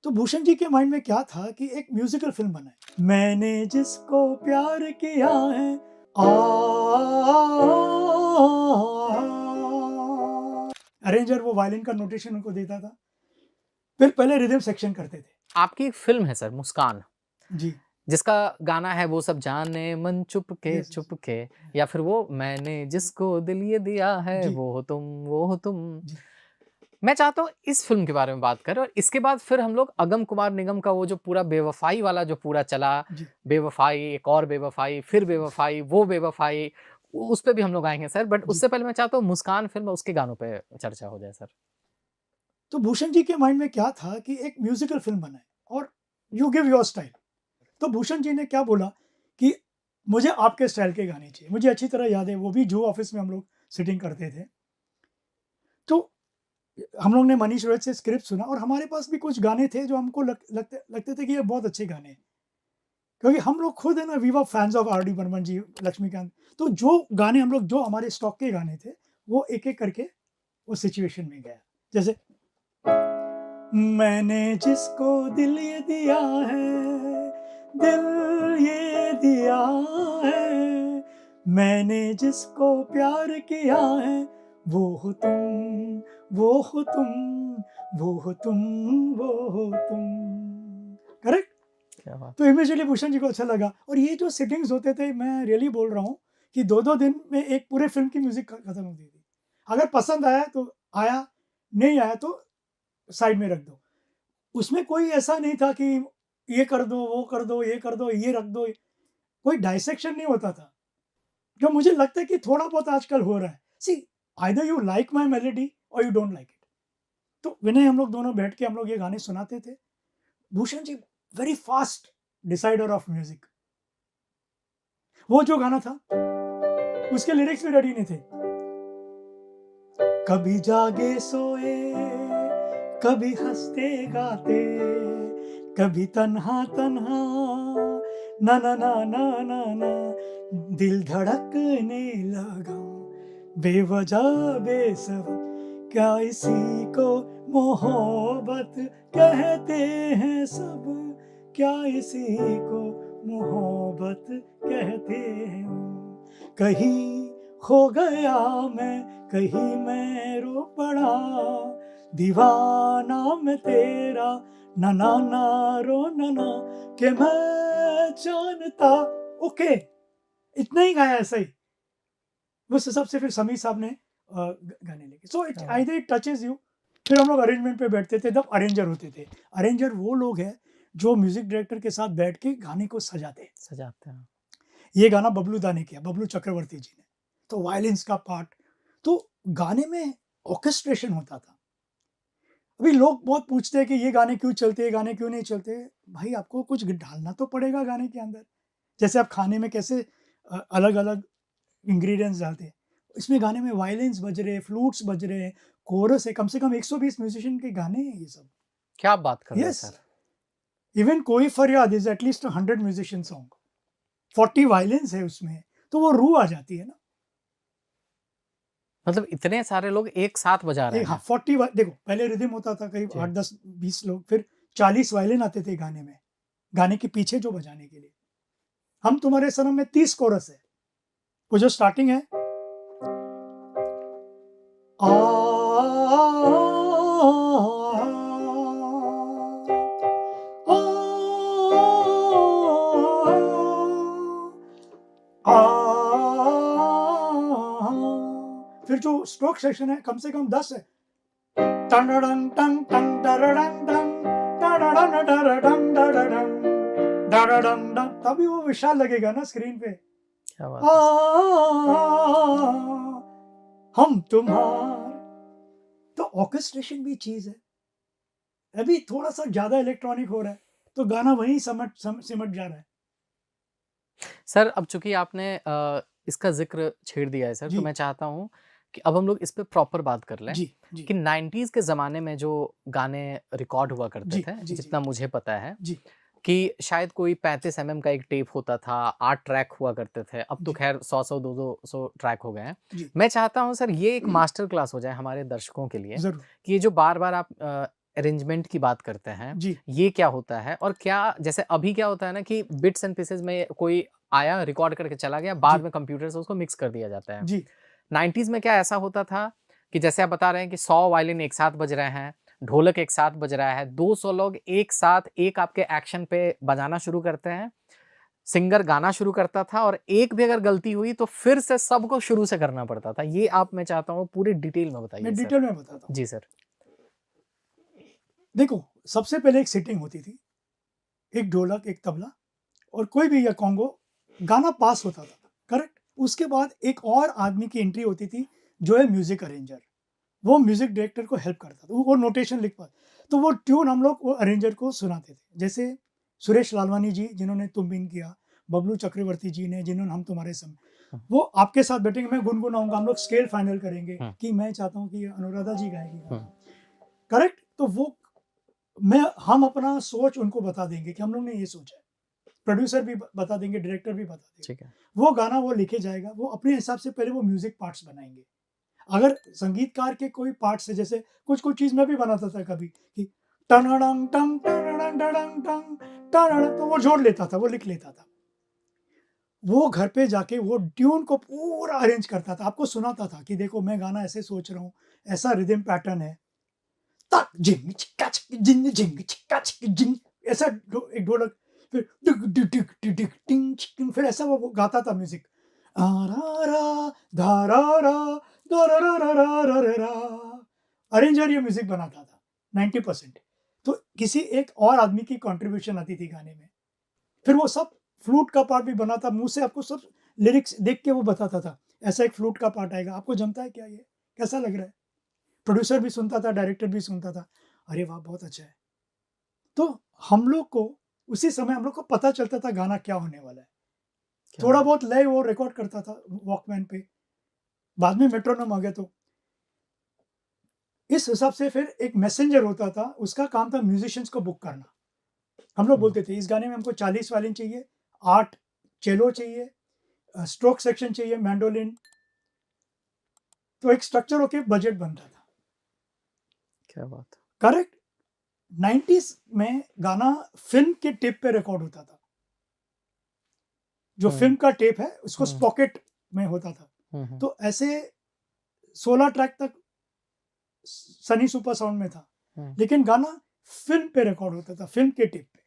तो भूषण जी के माइंड में क्या था कि एक म्यूजिकल फिल्म बनाए। मैंने जिसको प्यार किया है आ अरेंजर वो वायलिन का नोटेशन उनको देता था, फिर पहले रिदम सेक्शन करते थे। आपकी एक फिल्म है सर मुस्कान, जी, जिसका गाना है वो सब जाने मन यस, यस, चुपके, या फिर वो मैंने जिसको दिल ये दिया है जी, वो हो तुम। जी, मैं चाहता हूँ इस फिल्म के बारे में बात करें, और इसके बाद फिर हम लोग अगम कुमार निगम का वो जो पूरा बेवफाई वाला जो पूरा चला, जी, बेवफाई, एक और बेवफाई, फिर बेवफाई, वो बेवफाई, उस पे भी हम लोग आएंगे सर। बट जी। उससे पहले मैं चाहता हूँ मुस्कान फिल्म, उसके गानों पे चर्चा हो जाए सर। तो भूषण जी के माइंड में क्या था कि एक म्यूजिकल फिल्म बनाए और यू गिव योर स्टाइल। तो भूषण जी ने क्या बोला कि मुझे आपके स्टाइल के गाने चाहिए। मुझे अच्छी तरह याद है, वो भी जो ऑफिस में हम लोग सिटिंग करते थे। तो हम लोग ने मनीष रोहित से स्क्रिप्ट सुना और हमारे पास भी कुछ गाने थे जो हमको लगते थे कि ये बहुत अच्छे गाने हैं। क्योंकि हम लोग खुद है ना, we were fans of R D Burman ji, Laxmikant. तो जो गाने हम लोग, जो हमारे स्टॉक के गाने थे, वो एक एक करके उस सिचुएशन में गया। जैसे मैंने जिसको दिल ये दिया है, दिल ये दिया है, मैंने जिसको प्यार किया है, वो हो तुम, वो हो तुम, वो हो तुम, वो हो तुम। करेक्ट। क्या बात। तो इमीडिएटली भूषण जी को अच्छा लगा और ये जो सिटिंग्स होते थे, मैं रियली बोल रहा हूँ कि 2-2 दिन में एक पूरे फिल्म की म्यूजिक खत्म होती थी। अगर पसंद आया तो आया, नहीं आया तो साइड में रख दो। उसमें कोई ऐसा नहीं था कि ये कर दो, वो कर दो, ये कर दो, ये रख दो। कोई डाइसेक्शन नहीं होता था, जो मुझे लगता है कि थोड़ा बहुत आजकल हो रहा है। See, either you like my melody और यू डोंट लाइक इट। तो विनय हम लोग दोनों बैठ के हम लोग ये गाने सुनाते थे। Bhushan ji very fast decider of music. वो जो गाना था उसके लिरिक्स भी रेडी नहीं थे। कभी जागे सोए, कभी हंसते गाते, कभी तन्हा तन्हा, ना ना ना ना ना ना, दिल धड़कने लगा बेवजह बेसबब, क्या इसी को मोहब्बत कहते हैं सब, क्या इसी को मोहब्बत कहते हैं। कहीं खो गया मैं, कहीं मैं रो पड़ा, दीवाना मैं तेरा, ना ना ना रो ना ना, कि मैं जानता। ओके, इतना ही गाया ऐसा ही। उस हिसाब से फिर समीर साहब ने गाने लिखे। So it either it touches you. फिर हम लोग अरेंजमेंट पे बैठते थे, तब अरेंजर होते थे। अरेंजर वो लोग हैं जो म्यूजिक डायरेक्टर के साथ बैठ के गाने को सजाते हैं। सजाते हैं। ये गाना बबलू दा ने किया, बबलू चक्रवर्ती जी ने। तो वायलिन्स का पार्ट, तो गाने में ऑर्केस्ट्रेशन होता था। अभी लोग बहुत पूछते हैं कि ये गाने क्यों चलते हैं, गाने क्यों नहीं चलते? भाई आपको कुछ डालना तो पड़ेगा गाने के अंदर। जैसे आप खाने में कैसे अलग-अलग इंग्रीडिएंट्स डालते हैं। इसमें गाने में वायलिन्स बज रहे हैं, फ्लूट्स बज रहे हैं, कोरस है, कम से कम 120 म्यूजिशियन के गाने हैं ये सब। क्या बात कर रहे हैं यस, सर। इवन कोई फरियाद इज़ एटलीस्ट 100 म्यूजिशियन सॉन्ग। 40 वायलिन्स है उसमें, तो वो रूह आ जाती है ना। मतलब इतने सारे लोग एक साथ बजा रहे हाँ, हैं। 40 देखो, पहले रिदम होता था करीब जी। 8, 10, 20 लोग, फिर 40 वायलिन आते थे गाने में, गाने के पीछे जो बजाने के लिए। हम तुम्हारे सनम में 30 कोरस है। वो जो स्टार्टिंग है, आ, आ, आ, फिर जो स्ट्रोक सेक्शन है कम से कम 10 है। टंडडंग टंग टंग डरडंग डंग, डरडंग डरडंग डरडंग, डरडंग डंग, तभी वो विशाल लगेगा ना स्क्रीन पे। क्या बात आ, है। हम तुम्हार, तो ऑर्केस्ट्रेशन भी चीज है। अभी थोड़ा सा ज्यादा इलेक्ट्रॉनिक हो रहा है, तो गाना वहीं सिमट जा रहा है। सर अब चूँकि आपने इसका ज़िक्र छेड़ दिया है सर, तो जी, मैं चाहता हूँ कि अब हम लोग इस पे प्रॉपर बात कर लें जी, जी, कि 90s के ज़माने में जो गाने रिकॉर्ड हुआ करते जी, थे, जी, जी, जितना मुझे पता है जी, कि शायद कोई 35 एमएम का एक टेप होता था, 8 ट्रैक हुआ करते थे। अब तो जी, ख़ैर 100-100, 200 ट्रैक हो गए हैं। जी, मैं चाहता हूँ सर ये एक मास्टर क्लास हो जाए हमारे दर्शकों के लिए जरूर। कि ये जो बार-बार आप अरेंजमेंट की बात करते हैं, जी, ये क्या होता है? और क्या जैसे अभी क्या होता है ना कि बिट्स एंड पीसेस में कोई आया, रिकॉर्ड करके चला गया, बाद जी, में कंप्यूटर से उसको मिक्स कर दिया जाता है। जी, 90s में क्या ऐसा होता था कि जैसे आप बता रहे हैं कि 100 वायलिन एक साथ बज रहे हैं, ढोलक एक साथ बज रहा है, 200 लोग एक साथ एक आपके एक्शन पे बजाना शुरू करते हैं, सिंगर गाना शुरू करता था और एक भी अगर गलती हुई तो फिर से सबको शुरू से करना पड़ता था। ये आप मैं चाहता हूँ पूरी डिटेल में बताइए मैं सर। डिटेल में बताता हूँ। जी सर। देखो, सबसे पहले एक सेटिंग होती थी, एक ढोलक, एक तबला और कोई भी या कॉन्गो, गाना पास होता था, करेक्ट? उसके बाद एक और आदमी की एंट्री होती थी, जो है म्यूज़िक अरेंजर। वो म्यूज़िक डायरेक्टर को हेल्प करता था, वो नोटेशन लिख पा तो वो ट्यून हम लोग वो अरेंजर को सुनाते थे। जैसे सुरेश लालवानी जी, जिन्होंने तुम बिन किया, बबलू चक्रवर्ती जी ने, जिन्होंने हम तुम्हारे संग, हुँ, वो आपके साथ बैठेंगे, मैं गुनगुनाऊँगा, हम लोग स्केल फाइनल करेंगे हुँ, कि मैं चाहता हूँ कि ये अनुराधा जी गाएँगी हुँ, गाना, करेक्ट? तो वो हम अपना सोच उनको बता देंगे कि हम लोग ने ये सोचा है। प्रोड्यूसर भी बता देंगे, डायरेक्टर भी बता देगा। ठीक है। वो गाना वो लिखे जाएगा, वो अपने हिसाब से पहले वो म्यूज़िक पार्ट्स बनाएँगे। अगर संगीतकार के कोई पार्ट्स है, जैसे कुछ-कुछ चीज़ मैं भी बनाता था कभी कि टनडंग टंग टनडंग डडंग टंग टनडंग, तो वो जोड़ लेता था, वो लिख लेता था। वो घर पे जाके वो ट्यून को पूरा अरेंज करता था, आपको सुनाता था कि देखो मैं गाना ऐसे सोच रहा हूँ, ऐसा रिदम पैटर्न है। तक जिंग चिक्का चिक जिंग जिंग चिक्का चिक जिंग, ऐसा एक ढोलक, फिर डिग डिग डिग डिग डिग टिंग चिकिंग, फिर ऐसा वो गाता था म्यूजिक, आ रा रा धा रा रा दा रा रा रा रा रा रा रा। अरेंजर ये म्यूजिक बनाता था 90%। तो किसी एक और आदमी की कंट्रीब्यूशन आती थी गाने में, फिर वो सब फ्लूट का पार्ट भी बनाता, मुंह से आपको सब लिरिक्स देख के वो बताता था, ऐसा एक फ्लूट का पार्ट आएगा, आपको जमता है क्या, ये कैसा लग रहा है? प्रोड्यूसर भी सुनता था, डायरेक्टर भी सुनता था, अरे वाह! बहुत अच्छा है। तो हम लोग को उसी समय हम लोग को पता चलता था गाना क्या होने वाला है। क्या थोड़ा बात बहुत लय वो रिकॉर्ड करता था वॉकमैन पे, बाद में मेट्रोनोम आ गया, तो इस हिसाब से फिर एक मैसेंजर होता था, उसका काम था म्यूज़िशियंस को बुक करना। हम लोग हुँ, बोलते थे इस गाने में हमको 40 वायलिन चाहिए, 8 चेलो चाहिए, स्ट्रोक सेक्शन चाहिए, मैंडोलिन, तो एक स्ट्रक्चर होके बजट बनता था। क्या बात है। करेक्ट? 90s में गाना फ़िल्म के टेप पे रिकॉर्ड होता था। जो हुँ, फ़िल्म का टेप है, उसको हुँ, स्पॉकेट में होता था। हुँ, हुँ। तो ऐसे 16 ट्रैक तक सनी सुपर साउंड में था। हुँ। लेकिन गाना फ़िल्म पे रिकॉर्ड होता था, फ़िल्म के टेप पे।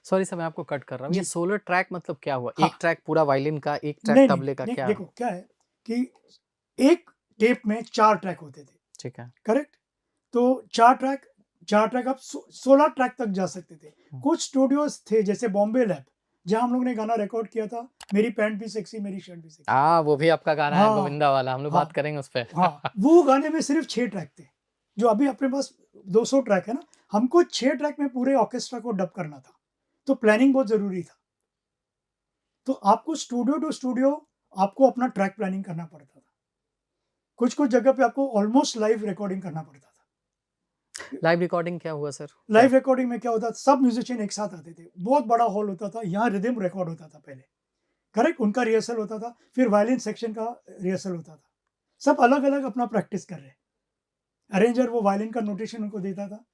सॉरी सर मैं आपको कट कर रहा हूँ। ये जी, सोलो ट्रैक मतलब क्या हुआ? हाँ। एक ट्रैक पूरा वायलिन का, एक ट्रैक नहीं, नहीं, नहीं, तबले का नहीं, क्या? देखो क्या है कि एक टेप में 4 ट्रैक होते थे, ठीक है। करेक्ट? तो 4 ट्रैक आप 16 ट्रैक तक जा सकते थे। हुँ। कुछ स्टूडियोज़ थे जैसे बॉम्बे लैब, जहाँ हम लोग ने गाना रिकॉर्ड किया था, मेरी पैंट भी सेक्सी, मेरी शर्ट भी सेक्सी। वो भी आपका गाना है हाँ, गोविंदा वाला, हम लोग बात हाँ, करेंगे उस पे। हाँ, वो गाने में सिर्फ़ 6 ट्रैक थे, जो अभी अपने पास 200 ट्रैक है ना, हमको 6 ट्रैक में पूरे ऑर्केस्ट्रा को डब करना था, तो प्लानिंग बहुत ज़रूरी था। तो आपको स्टूडियो टू स्टूडियो आपको अपना ट्रैक प्लानिंग करना पड़ता था। कुछ-कुछ जगह पे आपको ऑलमोस्ट लाइव रिकॉर्डिंग करना पड़ता था। लाइव रिकॉर्डिंग क्या हुआ सर? क्या? लाइव रिकॉर्डिंग में क्या होता था, सब म्यूज़िशियन एक साथ आते थे, बहुत बड़ा हॉल होता था, यहाँ रिदम रिकॉर्ड होता था पहले, करेक्ट? उनका रिहर्सल होता था, फिर वायलिन सेक्शन का रिहर्सल होता था। सब अलग-अलग अपना प्रैक्टिस कर रहे हैं। अरेंजर वो वायलिन का नोटेशन उनको देता था,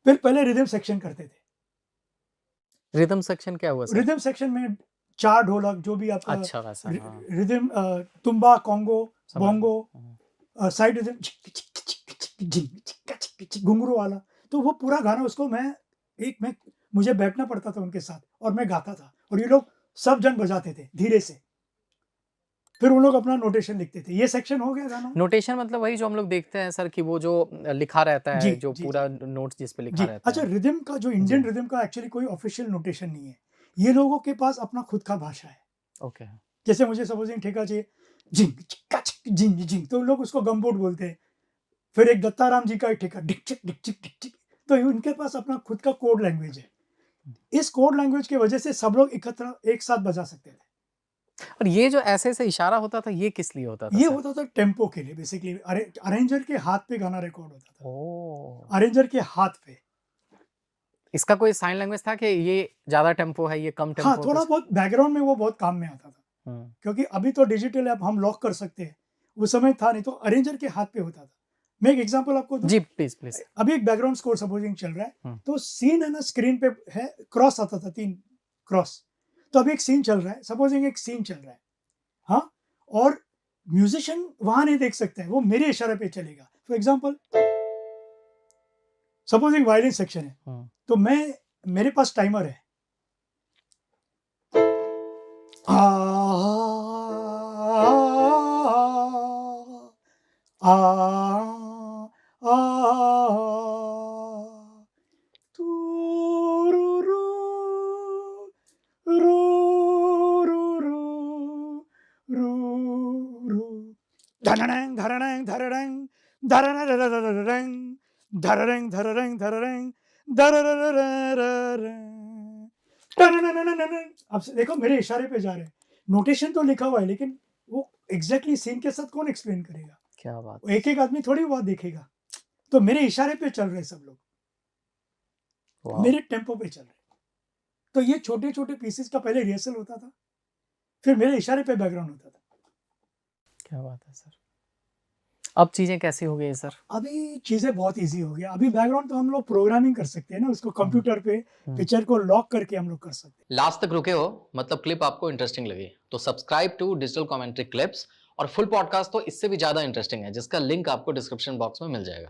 फिर पहले रिदम सेक्शन करते थे। रिदम सेक्शन क्या हुआ सर? रिदम सेक्शन में 4 ढोलक, जो भी आपका अच्छा वैसा, हाँ, रिदम, तुम्बा, कोंगो, समझ गया। बोंगो, हुँ। साइड रिदम घुंघरू वाला, तो वो पूरा गाना उसको मैं मुझे बैठना पड़ता था उनके साथ और मैं गाता था और ये लोग सब जन बजाते थे धीरे से। फिर उन लोग अपना नोटेशन लिखते थे। ये सेक्शन हो गया गाना। नोटेशन मतलब वही जो हम लोग देखते हैं सर कि वो जो लिखा रहता जी, है, जो जी, जी। पूरा नोट्स जिस पे लिखा जी, रहता अच्छा, है। रिदम का जो जी, इंडियन रिदम का एक्चुअली कोई ऑफ़िशियल नोटेशन नहीं है। ये लोगों के पास अपना खुद का भाषा है। ओके। जैसे मुझे सपोज़िंग ठेका चाहिए, झिंग चिक्का चिक झिंग झिंग, तो लोग उसको गमबोट बोलते हैं। फिर एक दत्ताराम जी का एक ठेका डिक चिक डिक चिक डिक चिक, तो उनके पास अपना खुद का कोड लैंग्वेज है। इस कोड लैंग्वेज की वजह से सब लोग एकत्र एक साथ बजा सकते थे। और ये जो ऐसे-ऐसे इशारा होता था, ये किस लिए होता था ये सर? होता था टेम्पो के लिए, बेसिकली अरेंजर के हाथ पे गाना रिकॉर्ड होता था। ओह! अरेंजर के हाथ पे। इसका कोई साइन लैंग्वेज था कि ये ज़्यादा टेम्पो है, ये कम हाँ, टेम्पो है थोड़ा कुछ? बहुत बैकग्राउंड में वो बहुत काम में आता था। हुँ। क्योंकि अभी तो डिजिटल है, अब हम लॉक कर सकते हैं। उस समय था नहीं, तो अरेंजर के हाथ पे होता था। मैं एक एग्जांपल आपको दूं, जी प्लीज प्लीज। अभी एक बैकग्राउंड स्कोर सपोजिंग चल रहा है, हम्म। तो सीन है ना स्क्रीन पे है, क्रॉस आता था 3 क्रॉस, तो अभी एक सीन चल रहा है, सपोजिंग एक सीन चल रहा है, हाँ, और म्यूजिशियन वहां नहीं देख सकते हैं, वो मेरे इशारे पे चलेगा। For example supposing violin section है, तो मैं, मेरे पास टाइमर है, आ आ आ तू रू रू रू रू रू रू रू धरडंग धरडंग धरडंग धरडंग धरडंग धरडंग धरडंग धरडंग। अब देखो मेरे इशारे पे जा रहे हैं, नोटेशन तो लिखा हुआ है, लेकिन वो एग्जैक्टली सीन के साथ कौन एक्सप्लेन करेगा? क्या बात। एक एक आदमी थोड़ी बात देखेगा, तो मेरे इशारे पे चल रहे सब लोग, वाह। मेरे टेम्पो पे चल रहे। तो ये छोटे छोटे पीसेस का पहले रिहर्सल होता था, फिर मेरे इशारे पे बैकग्राउंड होता था। क्या बात है सर। अब चीजें कैसी हो गई सर? अभी चीजें बहुत इजी हो गया, अभी बैकग्राउंड तो हम लोग प्रोग्रामिंग कर सकते हैं ना, उसको कंप्यूटर पे पिक्चर को लॉक करके हम लोग कर सकते हैं। लास्ट तक रुके हो, मतलब क्लिप आपको इंटरेस्टिंग लगी, तो subscribe to Digital Commentary Clips. और फुल पॉडकास्ट तो इससे भी ज्यादा इंटरेस्टिंग है, जिसका लिंक आपको डिस्क्रिप्शन बॉक्स में मिल जाएगा।